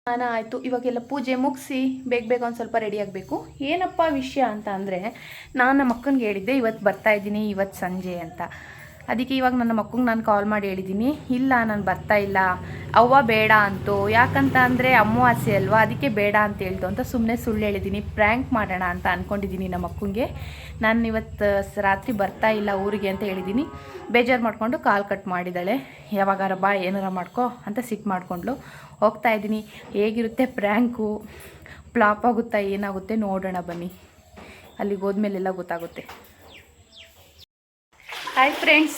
ಸ್ನಾನ ಆಯಿತು. ಇವಾಗೆಲ್ಲ ಪೂಜೆ ಮುಗಿಸಿ ಬೇಗ ಒಂದು ಸ್ವಲ್ಪ ರೆಡಿ ಆಗಬೇಕು. ಏನಪ್ಪ ವಿಷಯ ಅಂತ ಅಂದರೆ, ನಾನು ನಮ್ಮ ಅಕ್ಕನಿಗೆ ಹೇಳಿದ್ದೆ ಇವತ್ತು ಬರ್ತಾಯಿದ್ದೀನಿ ಇವತ್ತು ಸಂಜೆ ಅಂತ. ಅದಕ್ಕೆ ಇವಾಗ ನನ್ನ ಮಕ್ಕಂಗೆ ನಾನು ಕಾಲ್ ಮಾಡಿ ಹೇಳಿದ್ದೀನಿ, ಇಲ್ಲ ನಾನು ಬರ್ತಾಯಿಲ್ಲ, ಅವ್ವ ಬೇಡ ಅಂತು. ಯಾಕಂತ ಅಂದರೆ ಅಮಾವಾಸ್ಯೆ ಅಲ್ವಾ, ಅದಕ್ಕೆ ಬೇಡ ಅಂತ ಹೇಳ್ತು ಅಂತ ಸುಮ್ಮನೆ ಸುಳ್ಳು ಹೇಳಿದ್ದೀನಿ. ಪ್ರ್ಯಾಂಕ್ ಮಾಡೋಣ ಅಂತ ಅಂದ್ಕೊಂಡಿದ್ದೀನಿ ನಮ್ಮ ಮಕ್ಕಂಗೆ. ನಾನು ಇವತ್ತು ರಾತ್ರಿ ಬರ್ತಾಯಿಲ್ಲ ಊರಿಗೆ ಅಂತ ಹೇಳಿದ್ದೀನಿ. ಬೇಜಾರು ಮಾಡಿಕೊಂಡು ಕಾಲ್ ಕಟ್ ಮಾಡಿದ್ದಾಳೆ. ಯಾವಾಗಾರ ಬಾ ಏನಾರ ಮಾಡ್ಕೊ ಅಂತ ಸಿಟ್ಟು ಮಾಡಿಕೊಂಡ್ಳು. ಹೋಗ್ತಾಯಿದ್ದೀನಿ. ಹೇಗಿರುತ್ತೆ ಪ್ರ್ಯಾಂಕು, ಫ್ಲಾಪ್ ಆಗುತ್ತಾ ಏನಾಗುತ್ತೆ ನೋಡೋಣ ಬನ್ನಿ. ಅಲ್ಲಿಗೆ ಹೋದ್ಮೇಲೆಲ್ಲ ಗೊತ್ತಾಗುತ್ತೆ. ಹಾಯ್ ಫ್ರೆಂಡ್ಸ್,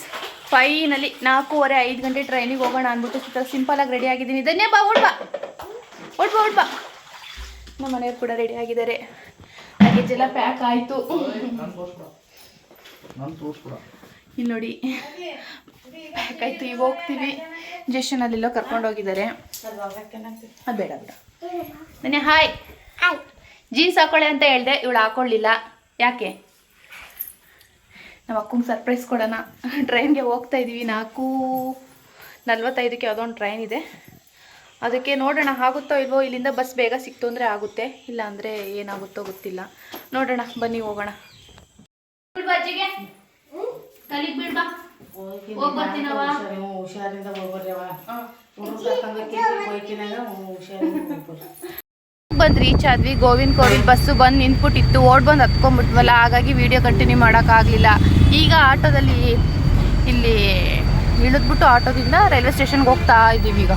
ಫೈನಲಿ 4:45 ಗಂಟೆ ಟ್ರೈನಿಗೆ ಹೋಗೋಣ ಅಂದ್ಬಿಟ್ಟು ಸಿಂಪಲಾಗಿ ರೆಡಿ ಆಗಿದ್ದೀನಿ. ಧನ್ಯ ಬಾ, ಓಡ್ಬಾ. ನಮ್ಮ ಮನೆಯವ್ರು ಕೂಡ ರೆಡಿ ಆಗಿದ್ದಾರೆ. ಲಗೇಜ್ ಎಲ್ಲ ಪ್ಯಾಕ್ ಆಯಿತು. ಇಲ್ಲಿ ನೋಡಿ ಪ್ಯಾಕ್ ಆಯಿತು. ಈಗ ಹೋಗ್ತೀವಿ. ಜೆಷನಲ್ಲೆಲ್ಲೋ ಕರ್ಕೊಂಡೋಗಿದ್ದಾರೆ. ಅದು ಬೇಡ ಬೇಡ. ಧನ್ಯ ಹಾಯ್. ಜೀನ್ಸ್ ಹಾಕೊಳ್ಳೆ ಅಂತ ಹೇಳಿದೆ, ಇವಳು ಹಾಕೊಳ್ಳಿಲ್ಲ. ಯಾಕೆ? ನಮ್ಮ ಅಕ್ಕಂಗೆ ಸರ್ಪ್ರೈಸ್ ಕೊಡೋಣ. ಟ್ರೈನ್ಗೆ ಹೋಗ್ತಾ ಇದ್ದೀವಿ. 4:45ಕ್ಕೆ ಯಾವುದೋ ಒಂದು ಟ್ರೈನ್ ಇದೆ. ಅದಕ್ಕೆ ನೋಡೋಣ ಆಗುತ್ತೋ ಇಲ್ವೋ. ಇಲ್ಲಿಂದ ಬಸ್ ಬೇಗ ಸಿಕ್ತು ಅಂದರೆ ಆಗುತ್ತೆ, ಇಲ್ಲ ಅಂದರೆ ಏನಾಗುತ್ತೋ ಗೊತ್ತಿಲ್ಲ. ನೋಡೋಣ ಬನ್ನಿ, ಹೋಗೋಣ. ಅಜ್ಜಿಗೆ ಕಲಿಗೆ ಬಿಡ್ಬಾ, ಹೋಗಿ ಬರ್ತೀನವ. ಹುಷಾರಿಂದ ಹೋಗ್ಬರ್ರವ. ಬಂದು ರೀಚ್ ಆದ್ವಿ. ಗೋವಿಂದ ಕೋವಿಲ್ ಬಸ್ಸು ಬಂದು ನಿಂತ್ಬಿಟ್ಟಿತ್ತು. ಬಂದು ಹತ್ಕೊಂಡ್ಬಿಟ್ವಲ್ಲ, ಹಾಗಾಗಿ ವಿಡಿಯೋ ಕಂಟಿನ್ಯೂ ಮಾಡೋಕ್ಕಾಗಲಿಲ್ಲ. ಈಗ ಆಟೋದಲ್ಲಿ ಇಲ್ಲಿ ಇಳಿದ್ಬಿಟ್ಟು ಆಟೋದಿಂದ ರೈಲ್ವೆ ಸ್ಟೇಷನ್ಗೆ ಹೋಗ್ತಾ ಇದ್ದೀವಿ. ಈಗ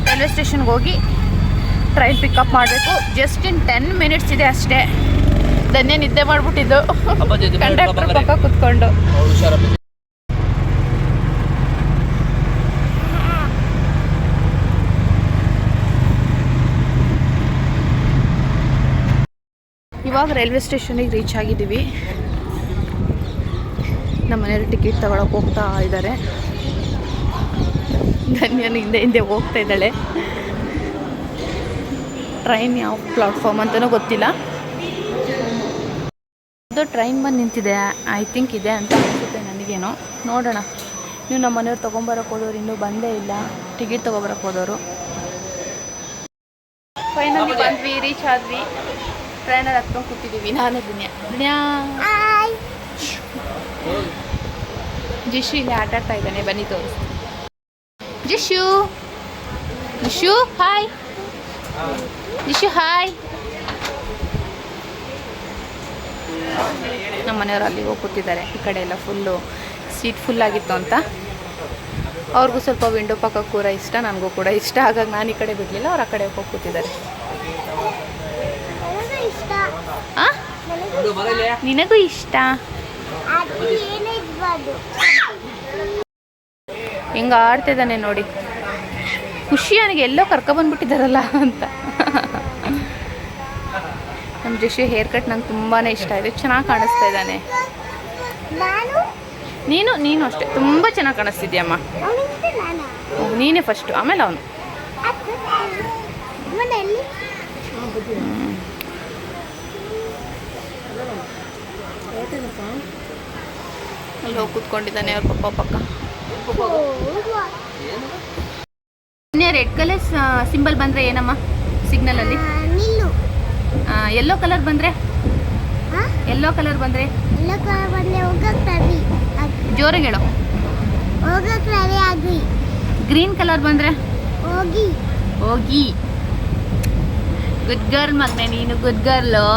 ರೈಲ್ವೆ ಸ್ಟೇಷನ್ಗೆ ಹೋಗಿ ಟ್ರೈನ್ ಪಿಕಪ್ ಮಾಡಬೇಕು. ಜಸ್ಟ್ ಇನ್ 10 ಮಿನಿಟ್ಸ್ ಇದೆ ಅಷ್ಟೇ. ಧನ್ಯ ನಿದ್ದೆ ಮಾಡಿಬಿಟ್ಟಿದ್ದು ಕಂಡಕ್ಟರ್ ಪಕ್ಕ ಕೂತ್ಕೊಂಡು. ಇವಾಗ ರೈಲ್ವೆ ಸ್ಟೇಷನಿಗೆ ರೀಚ್ ಆಗಿದ್ದೀವಿ. ನಮ್ಮ ಮನೆಯವರು ಟಿಕೆಟ್ ತಗೊಳಕ್ಕೆ ಹೋಗ್ತಾ ಇದ್ದಾರೆ. ಧನ್ಯನ ಹಿಂದೆ ಹೋಗ್ತಾ ಇದ್ದಾಳೆ. ಟ್ರೈನ್ ಯಾವ ಪ್ಲಾಟ್ಫಾರ್ಮ್ ಅಂತಲೂ ಗೊತ್ತಿಲ್ಲ. ಅದು ಟ್ರೈನ್ ಬಂದು ನಿಂತಿದೆ. ಐ ಥಿಂಕ್ ಇದೆ ಅಂತ ಅನಿಸುತ್ತೆ ನನಗೇನೋ. ನೋಡೋಣ. ನೀವು ನಮ್ಮ ಮನೆಯವ್ರು ತೊಗೊಂಬರಕ್ಕೆ ಹೋದವ್ರು ಇನ್ನೂ ಬಂದೇ ಇಲ್ಲ. ಟಿಕೆಟ್ ತೊಗೊಬರಕ್ಕೆ ಹೋದವರು. ಫೈನಲಿ ಬಂದ್ವಿ, ರೀಚ್ ಆದ್ವಿ. ಟ್ರೈನಲ್ಲಿ ಹತ್ಕೊಂಡು ಕೂತಿದ್ದೀವಿ. ನಾನು ದುನಿಯಾ ಜಿಶು ಇಲ್ಲಿ ಆಟ ಆಡ್ತಾ ಇದ್ದಾನೆ. ಬನ್ನಿ ತೋರಿಸ್ತೀನಿ. ಜಿಶು ಹಾಯ್. ಜಿಶು ಹಾಯ್. ನಮ್ಮ ಮನೆಯವರು ಅಲ್ಲಿಗೆ ಹೋಗಿ ಕೂತಿದ್ದಾರೆ. ಈ ಕಡೆ ಎಲ್ಲ ಫುಲ್ಲು ಸೀಟ್ ಫುಲ್ಲಾಗಿತ್ತು ಅಂತ. ಅವ್ರಿಗೂ ಸ್ವಲ್ಪ ವಿಂಡೋ ಪಕ್ಕ ಕೂಡ ಇಷ್ಟ, ನನಗೂ ಕೂಡ ಇಷ್ಟ. ಹಾಗಾಗಿ ನಾನು ಈ ಕಡೆ ಬಿಡಲಿಲ್ಲ, ಅವ್ರು ಆ ಕಡೆ ಹೋಗಿ ಕೂತಿದ್ದಾರೆ. ನಿನಗೂ ಇಷ್ಟ? ಹಿಂಗ ಆಡ್ತಿದ್ದಾನೆ ನೋಡಿ. ಖುಷಿ ನನಗೆ ಎಲ್ಲೋ ಕರ್ಕೊಬಂದ್ಬಿಟ್ಟಿದ್ದಾರಲ್ಲ ಅಂತ. ನಮ್ಮ ಜಶು ಹೇರ್ ಕಟ್ ನಂಗೆ ತುಂಬಾ ಇಷ್ಟ ಇದೆ. ಚೆನ್ನಾಗಿ ಕಾಣಿಸ್ತಾ ಇದ್ದಾನೆ. ನೀನು ಅಷ್ಟೇ ತುಂಬ ಚೆನ್ನಾಗಿ ಕಾಣಿಸ್ತಿದ್ಯಮ್ಮ. ನೀನೇ ಫಸ್ಟು, ಆಮೇಲೆ ಅವನು. ಅಲ್ಲಿ ಹೋಗಿ ಕೂತ್ಕೊಂಡಿದ್ದಾನೆ ಅವ್ರ ಪಕ್ಕ. ರೆಡ್ ಕಲರ್ ಸಿಂಬಲ್ ಬಂದರೆ ಏನಮ್ಮ ಸಿಗ್ನಲಲ್ಲಿ? ಯೆಲ್ಲೋ ಕಲರ್ ಬಂದರೆ ಜೋರಾಗಿ ಹೇಳೋ. ಗ್ರೀನ್ ಕಲರ್ ಬಂದರೆ ಹೋಗಿ. ಗುಡ್ ಗರ್ಲ್ ಮಗನೆ ನೀನು, ಗುಡ್ ಗರ್ಲು.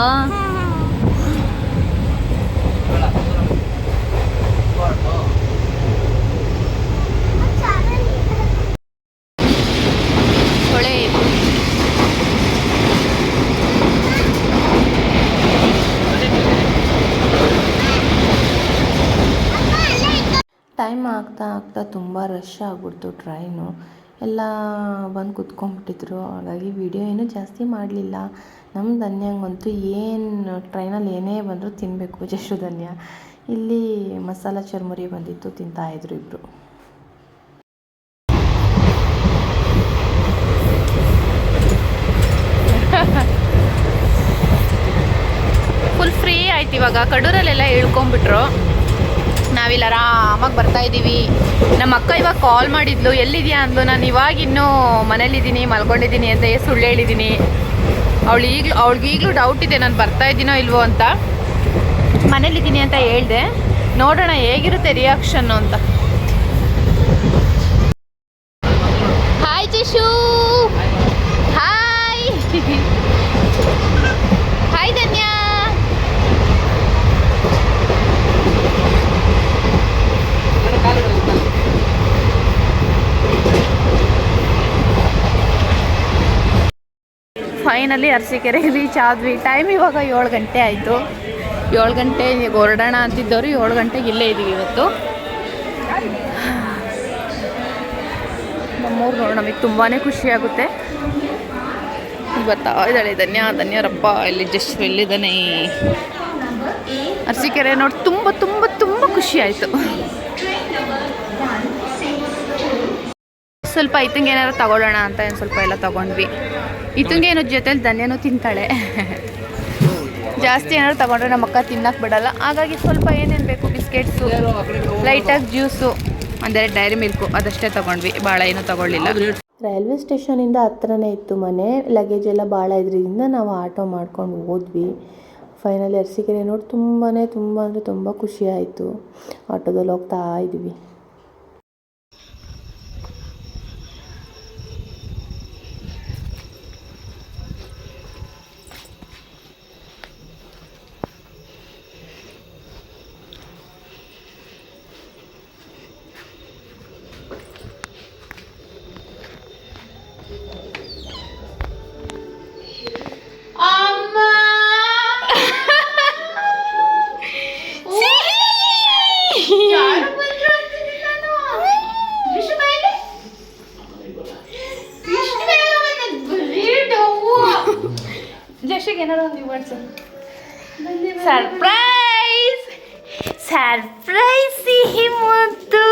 ಟೈಮ್ ಆಗ್ತಾ ತುಂಬ ರಶ್ ಆಗ್ಬಿಡ್ತು ಟ್ರೈನು. ಎಲ್ಲ ಬಂದು ಕುತ್ಕೊಂಡ್ಬಿಟ್ಟಿದ್ರು. ಹಾಗಾಗಿ ವಿಡಿಯೋ ಏನೂ ಜಾಸ್ತಿ ಮಾಡಲಿಲ್ಲ. ನಮ್ಮ ಧನ್ಯಂಗಂತೂ ಏನು ಟ್ರೈನಲ್ಲಿ ಏನೇ ಬಂದರೂ ತಿನ್ನಬೇಕು. ಜಶು ಧನ್ಯ ಇಲ್ಲಿ ಮಸಾಲ ಚುರ್ಮುರಿ ಬಂದಿತ್ತು, ತಿಂತಾಯಿದ್ರು ಇಬ್ಬರು. ಫುಲ್ ಫ್ರೀ ಆಯ್ತು ಇವಾಗ. ಕಡೂರಲ್ಲೆಲ್ಲ ಇಳ್ಕೊಂಬಿಟ್ರು. ನಾವಿಲ್ಲಿ ಆರಾಮಾಗಿ ಬರ್ತಾಯಿದ್ದೀವಿ. ನಮ್ಮ ಅಕ್ಕ ಇವಾಗ ಕಾಲ್ ಮಾಡಿದ್ಲು, ಎಲ್ಲಿದೆಯಾ ಅಂದ್ಲು. ನಾನು ಇವಾಗ ಇನ್ನೂ ಮನೇಲಿದ್ದೀನಿ, ಮಲ್ಕೊಂಡಿದ್ದೀನಿ ಅಂತ ಸುಳ್ಳು ಹೇಳಿದ್ದೀನಿ. ಅವಳಿಗೀಗಲೂ ಡೌಟ್ ಇದೆ ನಾನು ಬರ್ತಾಯಿದ್ದೀನೋ ಇಲ್ವೋ ಅಂತ. ಮನೇಲಿದ್ದೀನಿ ಅಂತ ಹೇಳಿದೆ, ನೋಡೋಣ ಹೇಗಿರುತ್ತೆ ರಿಯಾಕ್ಷನ್ನು ಅಂತ. ಹಾಯ್ ಜಿಶು, ಹಾಯ್ ಹಾಯ್ ಧನ್ಯಾ. ಫೈನಲಿ ಅರಸೀಕೆರೆಗೆ ರೀಚ್ ಆದ್ವಿ. ಟೈಮ್ ಇವಾಗ 7 ಗಂಟೆ ಆಯಿತು. 7 ಗಂಟೆ ಹೊರಡೋಣ ಅಂತಿದ್ದವರು 7 ಗಂಟೆಗೆ ಇಲ್ಲೇ ಇದ್ದೀವಿ ಇವತ್ತು. ನಮ್ಮೂರು ನೋಡಿ ನಮಗೆ ತುಂಬಾ ಖುಷಿಯಾಗುತ್ತೆ. ಬರ್ತಾ ಇದ್ದಾಳೆ ಧನ್ಯರಪ್ಪ. ಇಲ್ಲಿ ಜಸ್ಟ್ ಎಲ್ಲಿದ್ದಾನೆ ಅರಸೀಕೆರೆ ನೋಡಿ ತುಂಬ ತುಂಬ ತುಂಬ ಖುಷಿ ಆಯಿತು. ಸ್ವಲ್ಪ ಇತ್ತಂಗೆ ಏನಾರು ತಗೊಳ್ಳೋಣ ಅಂತ ಸ್ವಲ್ಪ ಎಲ್ಲ ತೊಗೊಂಡ್ವಿ. ಇತ್ತಂಗೆ ಏನೋ ಜೊತೆಲಿ ಧನ್ಯನೂ ತಿಂತಾಳೆ. ಜಾಸ್ತಿ ಏನಾದ್ರು ತೊಗೊಂಡ್ರೆ ನಮ್ಮ ಅಕ್ಕ ತಿನ್ನಕ್ಕೆ ಬಿಡಲ್ಲ. ಹಾಗಾಗಿ ಸ್ವಲ್ಪ ಏನೇನು ಬೇಕು ಬಿಸ್ಕೆಟ್ಸು, ಲೈಟಾಗಿ ಜ್ಯೂಸು, ಅಂದರೆ ಡೈರಿ ಮಿಲ್ಕು ಅದಷ್ಟೇ ತೊಗೊಂಡ್ವಿ. ಭಾಳ ಏನೂ ತೊಗೊಳ್ಳಿಲ್ಲ. ರೈಲ್ವೆ ಸ್ಟೇಷನಿಂದ ಹತ್ರನೇ ಇತ್ತು ಮನೆ. ಲಗೇಜ್ ಎಲ್ಲ ಭಾಳ ಇದ್ರಿಂದ ನಾವು ಆಟೋ ಮಾಡ್ಕೊಂಡು ಹೋದ್ವಿ. ಫೈನಲಿ ಅರಸೀಕೆರೆ ನೋಡಿ ತುಂಬ ಅಂದರೆ ತುಂಬ ಖುಷಿ ಆಯಿತು. ಆಟೋದಲ್ಲಿ ಹೋಗ್ತಾ ಇದ್ವಿ. ಜಸ್ಟಿಗೆ ಏನಾರು ಒಂದು ವರ್ಡ್ಸ್. ಸರ್ಪ್ರೈಸ್ ಸರ್ಪ್ರೈಸ್ ಸಿಹಿ ಮುದ್ದು.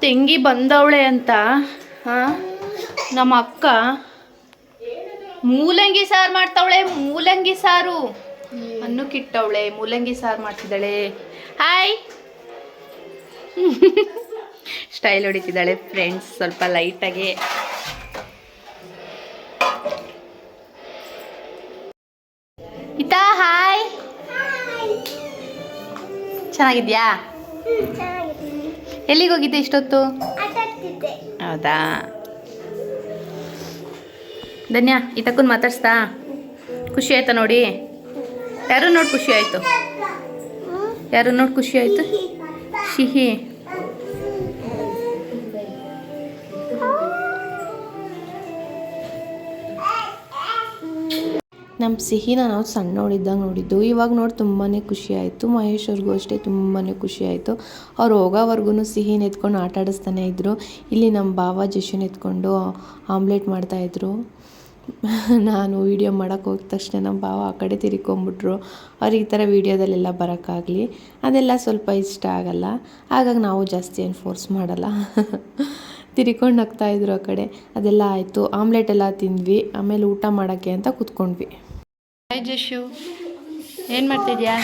ತಂಗಿ ಬಂದವಳೆ ಅಂತ ನಮ್ಮ ಅಕ್ಕ ಮೂಲಂಗಿ ಸಾರು ಮಾಡ್ತಾವಳೆ. ಮೂಲಂಗಿ ಸಾರು ಅನ್ನಕ್ಕಿಟ್ಟವಳೆ, ಮೂಲಂಗಿ ಸಾರು ಮಾಡ್ತಿದ್ದಾಳೆ. ಹಾಯ್ ಸ್ಟೈಲ್ ಹೊಡಿತಿದ್ದಾಳೆ ಫ್ರೆಂಡ್ಸ್, ಸ್ವಲ್ಪ ಲೈಟಾಗಿ. ಇತಾ ಹಾಯ್, ಚೆನ್ನಾಗಿದ್ಯಾ? ಎಲ್ಲಿಗೆ ಹೋಗಿದ್ದೆ ಇಷ್ಟೊತ್ತು? ಹೌದಾ? ಧನ್ಯ ಇತಕ್ಕನ್ ಮಾತಾಡ್ಸ್ತಾ? ಖುಷಿ ಆಯ್ತಾ ನೋಡಿ? ಯಾರು ನೋಡಿ ಖುಷಿ ಆಯಿತು? ಯಾರು ನೋಡಿ ಖುಷಿ ಆಯಿತು? ಸಿಹಿ ನಮ್ಮ ಸಿಹಿನ ನಾವು ಸಣ್ಣವಳಿದ್ದಾಗ ನೋಡಿದ್ದು. ಇವಾಗ ನೋಡಿ ತುಂಬಾ ಖುಷಿ ಆಯಿತು. ಮಹೇಶ್ ಅವ್ರಿಗೂ ಅಷ್ಟೇ ತುಂಬಾ ಖುಷಿ ಆಯಿತು. ಅವ್ರು ಹೋಗೋವರೆಗೂ ಸಿಹಿನ ಎತ್ಕೊಂಡು ಆಟ ಆಡಿಸ್ತಾನೆ ಇದ್ದರು. ಇಲ್ಲಿ ನಮ್ಮ ಭಾವ ಜಶುನ ಎತ್ಕೊಂಡು ಆಮ್ಲೆಟ್ ಮಾಡ್ತಾಯಿದ್ರು. ನಾನು ವೀಡಿಯೋ ಮಾಡೋಕ್ಕೆ ಹೋಗಿದ ತಕ್ಷಣ ನಮ್ಮ ಭಾವ ಆ ಕಡೆ ತಿರ್ಕೊಂಬಿಟ್ರು. ಅವ್ರಿಗೆ ಈ ಥರ ವೀಡಿಯೋದಲ್ಲೆಲ್ಲ ಬರೋಕ್ಕಾಗಲಿ ಅದೆಲ್ಲ ಸ್ವಲ್ಪ ಇಷ್ಟ ಆಗಲ್ಲ. ಹಾಗಾಗಿ ನಾವು ಜಾಸ್ತಿ ಏನು ಫೋರ್ಸ್ ಮಾಡಲ್ಲ. ತಿರ್ಕೊಂಡು ನಗ್ತಾಯಿದ್ರು ಆ ಕಡೆ. ಅದೆಲ್ಲ ಆಯಿತು. ಆಮ್ಲೆಟ್ ಎಲ್ಲ ತಿಂದ್ವಿ. ಆಮೇಲೆ ಊಟ ಮಾಡೋಕ್ಕೆ ಅಂತ ಕೂತ್ಕೊಂಡ್ವಿ. ಹಾಯ್ ಜಶು, ಏನು ಮಾಡ್ತಿದ್ಯಾ?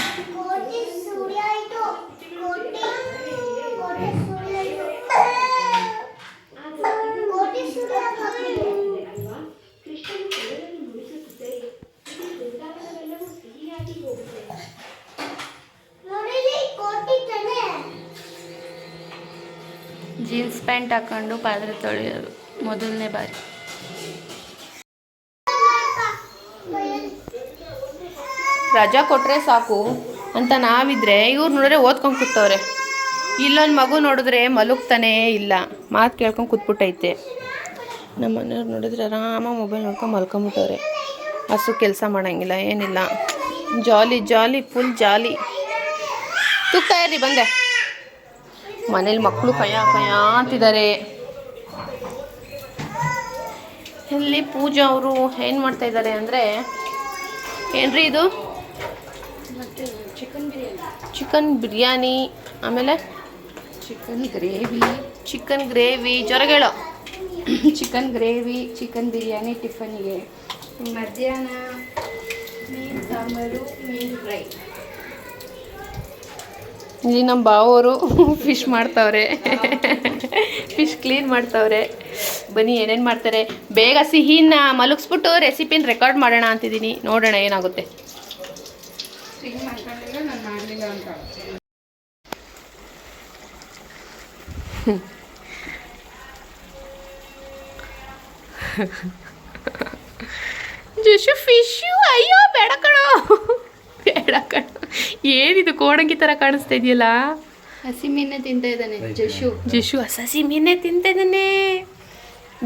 ಜೀನ್ಸ್ ಪ್ಯಾಂಟ್ ಹಾಕೊಂಡು ಪಾತ್ರೆ ತೊಳೆಯೋದು ಮೊದಲನೇ ಬಾರಿ. ರಜಾ ಕೊಟ್ಟರೆ ಸಾಕು ಅಂತ ನಾವಿದ್ರೆ ಇವ್ರು ನೋಡಿದ್ರೆ ಓದ್ಕೊಂಡು ಕೂತವ್ರೆ. ಇಲ್ಲೊಂದು ಮಗು ನೋಡಿದ್ರೆ ಮಲಗ್ತಾನೇ ಇಲ್ಲ, ಮಾತು ಕೇಳ್ಕೊಂಡು ಕೂತ್ಬಿಟ್ಟೈತೆ. ನಮ್ಮ ಮನೆಯವ್ರು ನೋಡಿದ್ರೆ ಆರಾಮ ಮೊಬೈಲ್ ನೋಡ್ಕೊಂಡು ಮಲ್ಕೊಂಬಿಟ್ಟವ್ರೆ. ಹಸು ಕೆಲಸ ಮಾಡೋಂಗಿಲ್ಲ ಏನಿಲ್ಲ. ಜಾಲಿ ಜಾಲಿ ಫುಲ್ ಜಾಲಿ. ತೂಗ್ತಾ ಇರ್ರಿ ಬಂದೆ. ಮನೇಲಿ ಮಕ್ಕಳು ಕಯ್ಯ ಅಂತಿದ್ದಾರೆ. ಇಲ್ಲಿ ಪೂಜಾ ಅವರು ಏನು ಮಾಡ್ತಾಯಿದ್ದಾರೆ ಅಂದರೆ, ಏನ್ರಿ ಇದು ಚಿಕನ್ ಬಿರಿಯಾನಿ, ಆಮೇಲೆ ಚಿಕನ್ ಗ್ರೇವಿ ಜೊರಗೇಳೋ ಚಿಕನ್ ಗ್ರೇವಿ, ಚಿಕನ್ ಬಿರಿಯಾನಿ ಟಿಫನ್ನಿಗೆ. ಮಧ್ಯಾಹ್ನ ಮೀನು ಸಾಂಬಾರು, ಮೀನು ಫ್ರೈ. ಇಲ್ಲಿ ನಮ್ಮ ಬಾವರು ಫಿಶ್ ಮಾಡ್ತಾವ್ರೆ, ಫಿಶ್ ಕ್ಲೀನ್ ಮಾಡ್ತಾವ್ರೆ. ಬನ್ನಿ ಏನೇನು ಮಾಡ್ತಾರೆ. ಬೇಗ ಸಿಹಿನ ಮಲಗಿಸ್ಬಿಟ್ಟು ರೆಸಿಪಿನ ರೆಕಾರ್ಡ್ ಮಾಡೋಣ ಅಂತಿದ್ದೀನಿ. ನೋಡೋಣ ಏನಾಗುತ್ತೆ. ಜಶು ಫಿಶು, ಅಯ್ಯೋ ಬೇಡ ಕಣೋ, ಬೇಡ ಕಣ. ಏನಿದು ಕೋಣಂಗಿ ಥರ ಕಾಣಿಸ್ತಾ ಇದೆಯಲ್ಲ. ಹಸಿ ಮೀನೇ ತಿಂತ ಇದ್ದಾನೆ ಜಶು. ಜಶು ಹಸಿ ಮೀನೇ ತಿಂತ ಇದ್ದಾನೆ.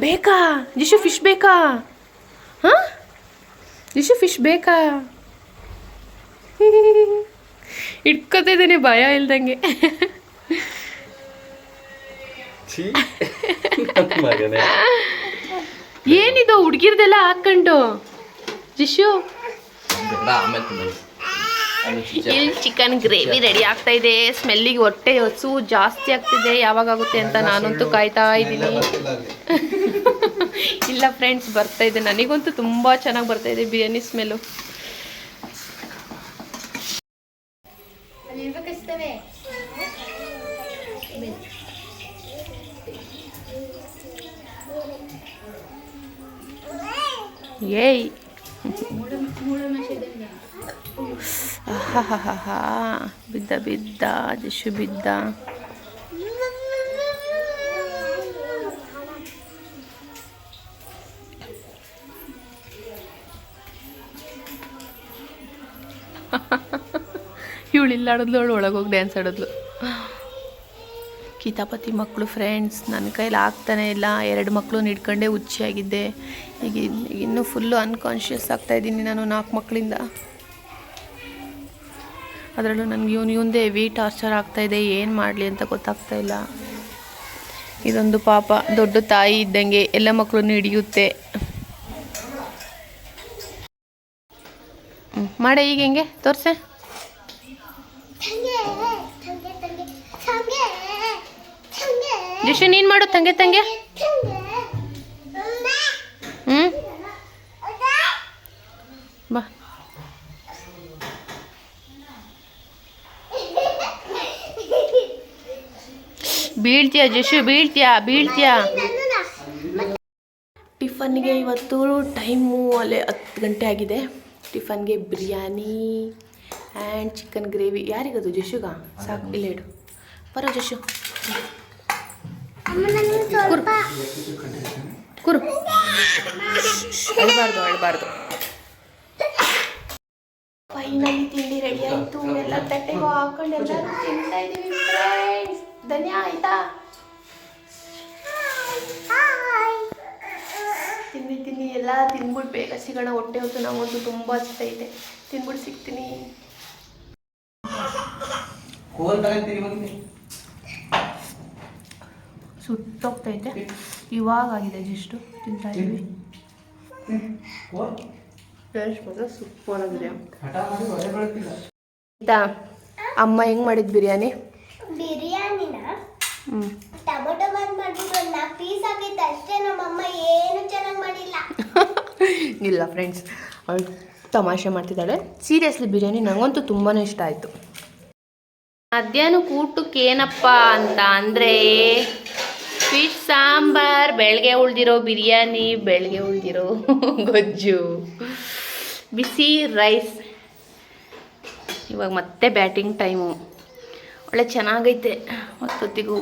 ಬೇಕಾ ಜಶು ಫಿಶ್ ಬೇಕಾ? ಹಾಂ ಜಶು ಫಿಶ್ ಬೇಕಾ? ಇಟ್ಕೋತಾ ಇದ್ದಾನೆ ಭಯ ಇಲ್ದಂಗೆ. ಏನಿದು ಹುಡ್ಗಿರ್ದೆಲ್ಲ ಹಾಕೊಂಡು ಜಿಶು? ಇಲ್ಲಿ ಚಿಕನ್ ಗ್ರೇವಿ ರೆಡಿ ಆಗ್ತಾ ಇದೆ. ಸ್ಮೆಲ್ಲಿಗೆ ಹೊಟ್ಟೆ ಹೊಸು ಜಾಸ್ತಿ ಆಗ್ತಿದೆ. ಯಾವಾಗ ಆಗುತ್ತೆ ಅಂತ ನಾನಂತೂ ಕಾಯ್ತಾ ಇದ್ದೀನಿ. ಇಲ್ಲ ಫ್ರೆಂಡ್ಸ್, ಬರ್ತಾ ಇದೆ. ನನಗಂತೂ ತುಂಬ ಚೆನ್ನಾಗಿ ಬರ್ತಾ ಇದೆ ಬಿರಿಯಾನಿ ಸ್ಮೆಲ್ಲು. ಏಯ್ ಆಹಾ, ಬಿದ್ದ ಬಿದ್ದ ಜಶು ಬಿದ್ದ. ಇವಳು ಇಲ್ಲ ಆಡಿದ್ಲು, ಅವಳು ಒಳಗೋಗಿ ಡ್ಯಾನ್ಸ್ ಆಡಿದ್ಲು. ಕಿತಾಪತಿ ಮಕ್ಕಳು ಫ್ರೆಂಡ್ಸ್, ನನ್ನ ಕೈಲಿ ಆಗ್ತಾನೆ ಇಲ್ಲ. 2 ಮಕ್ಕಳು ಹಿಡ್ಕೊಂಡೇ ಹುಚ್ಚಿಯಾಗಿದ್ದೆ. ಈಗ ಇನ್ನೂ ಫುಲ್ಲು ಅನ್ಕಾನ್ಷಿಯಸ್ ಆಗ್ತಾಯಿದ್ದೀನಿ ನಾನು 4 ಮಕ್ಕಳಿಂದ. ಅದರಲ್ಲೂ ನನಗೆ ಇವಂದೇ ಹೆವಿ ಟಾರ್ಚರ್ ಆಗ್ತಾಯಿದೆ. ಏನು ಮಾಡಲಿ ಅಂತ ಗೊತ್ತಾಗ್ತಾ ಇಲ್ಲ. ಇದೊಂದು ಪಾಪ ದೊಡ್ಡ ತಾಯಿ ಇದ್ದಂಗೆ ಎಲ್ಲ ಮಕ್ಕಳನ್ನು ಹಿಡಿಯುತ್ತೆ. ಮಾಡೆ ಈಗ ಹೆಂಗೆ ತೋರ್ಸೆ. ಜಶು ನೀನು ಮಾಡು ತಂಗೆ ತಂಗೆ. ಬಾ. ಬೀಳ್ತೀಯ ಜಶು, ಬೀಳ್ತೀಯ. ಟಿಫನ್ಗೆ ಇವತ್ತು ಟೈಮು ಅಲ್ಲೇ 10 ಗಂಟೆ ಆಗಿದೆ. ಟಿಫನ್ಗೆ ಬಿರಿಯಾನಿ ಆ್ಯಂಡ್ ಚಿಕನ್ ಗ್ರೇವಿ. ಯಾರಿಗದು ಜಶುಗ? ಸಾಕು, ಇಲ್ಲ ಇಡು. ಬರೋ ಜಶು, ಕುರು ಅಳಬಾರ್ದು. ಫೈನಲಿ ತಿಂಡಿ ರೆಡಿ ಆಯಿತು. ಎಲ್ಲ ತಟ್ಟೆಗೂ ಹಾಕೊಂಡು ಎಲ್ಲರೂ ತಿಂತಾ ಇದ್ದೀವಿ ಫ್ರೆಂಡ್ಸ್. ಧನ್ಯ ಆಯ್ತಾ? ತಿನ್ನಿ ಎಲ್ಲ ತಿನ್ಬಿಟ್ಟು ಬೇಗ ಸಿಗೋಣ. ಹೊಟ್ಟೆ ಹೊತ್ತು ನಮಗಂತೂ ತುಂಬ ಹಸ್ತೈತೆ. ತಿನ್ಬಿಟ್ಟು ಸಿಗ್ತೀನಿ. ಸುಟ್ಟೋಗ್ತೈತೆ. ಇವಾಗಾಗಿದೆ ಜಸ್ಟ್ ತಿಂತಾ ಇದ್ದೀವಿ. ಸೂಪರಾಗಿದೆ. ಅಮ್ಮ ಹೆಂಗೆ ಮಾಡಿದ್ದು ಬಿರಿಯಾನಿನ ಟೊಮೊಟೊ ಮಾಡಿಬಿಟ್ಟು 4 ಪೀಸ್ ಆಗಿತ್ತು ಅಷ್ಟೇ. ನಮ್ಮಮ್ಮ ಏನು ಚೆನ್ನಾಗಿ ಮಾಡಿಲ್ಲ. ಇಲ್ಲ ಫ್ರೆಂಡ್ಸ್, ಅವಳು ತಮಾಷೆ ಮಾಡ್ತಿದ್ದಾಳೆ. ಸೀರಿಯಸ್ಲಿ ಬಿರಿಯಾನಿ ನನಗಂತೂ ತುಂಬಾ ಇಷ್ಟ ಆಯಿತು. ಮಧ್ಯಾಹ್ನಕ್ಕೆ ಊಟಕ್ಕೆ ಏನಪ್ಪ ಅಂತ ಅಂದರೆ ಫಿಶ್ ಸಾಂಬಾರ್, ಬೆಳಗ್ಗೆ ಉಳಿದಿರೋ ಬಿರಿಯಾನಿ, ಬೆಳಗ್ಗೆ ಉಳಿದಿರೋ ಗೊಜ್ಜು, ಬಿಸಿ ರೈಸ್. ಇವಾಗ ಮತ್ತೆ ಬ್ಯಾಟಿಂಗ್ ಟೈಮು. ಒಳ್ಳೆ ಚೆನ್ನಾಗೈತೆ. ಹೊತ್ತೊತ್ತಿಗೂ